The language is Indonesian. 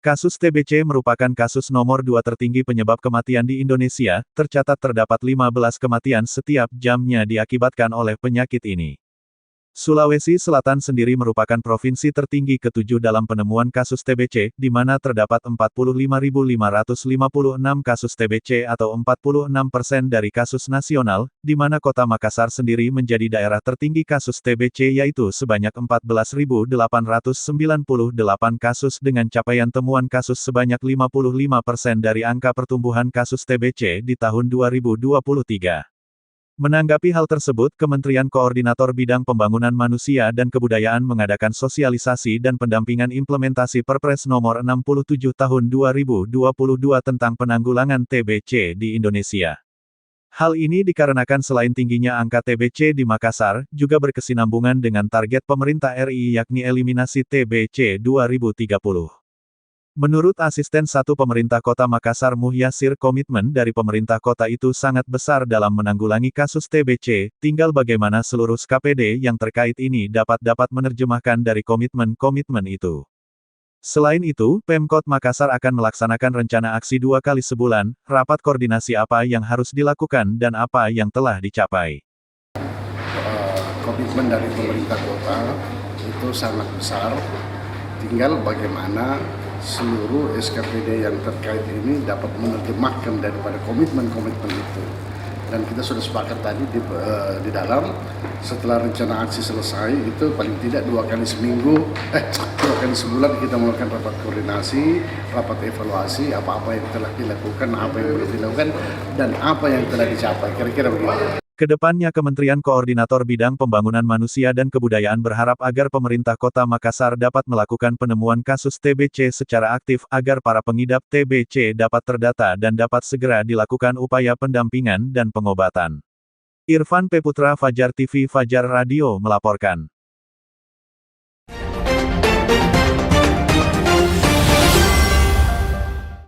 Kasus TBC merupakan kasus nomor 2 tertinggi penyebab kematian di Indonesia, tercatat terdapat 15 kematian setiap jamnya diakibatkan oleh penyakit ini. Sulawesi Selatan sendiri merupakan provinsi tertinggi ke-7 dalam penemuan kasus TBC, di mana terdapat 45.556 kasus TBC atau 46% dari kasus nasional, di mana kota Makassar sendiri menjadi daerah tertinggi kasus TBC yaitu sebanyak 14.898 kasus dengan capaian temuan kasus sebanyak 55% dari angka pertumbuhan kasus TBC di tahun 2023. Menanggapi hal tersebut, Kementerian Koordinator Bidang Pembangunan Manusia dan Kebudayaan mengadakan sosialisasi dan pendampingan implementasi Perpres Nomor 67 Tahun 2022 tentang penanggulangan TBC di Indonesia. Hal ini dikarenakan selain tingginya angka TBC di Makassar, juga berkesinambungan dengan target pemerintah RI yakni eliminasi TBC 2030. Menurut Asisten 1 Pemerintah Kota Makassar Muhyasir, komitmen dari pemerintah kota itu sangat besar dalam menanggulangi kasus TBC, tinggal bagaimana seluruh SKPD yang terkait ini dapat menerjemahkan dari komitmen-komitmen itu. Selain itu, Pemkot Makassar akan melaksanakan rencana aksi 2 kali sebulan, rapat koordinasi apa yang harus dilakukan dan apa yang telah dicapai. Komitmen dari pemerintah kota itu sangat besar, tinggal bagaimana seluruh SKPD yang terkait ini dapat menerjemahkan daripada komitmen-komitmen itu. Dan kita sudah sepakat tadi di dalam, setelah rencana aksi selesai, itu paling tidak 2 kali sebulan kita melakukan rapat koordinasi, rapat evaluasi, apa-apa yang telah dilakukan, apa yang belum dilakukan, dan apa yang telah dicapai, kira-kira begitu. Kedepannya Kementerian Koordinator Bidang Pembangunan Manusia dan Kebudayaan berharap agar pemerintah Kota Makassar dapat melakukan penemuan kasus TBC secara aktif agar para pengidap TBC dapat terdata dan dapat segera dilakukan upaya pendampingan dan pengobatan. Irfan P. Putra, Fajar TV Fajar Radio melaporkan.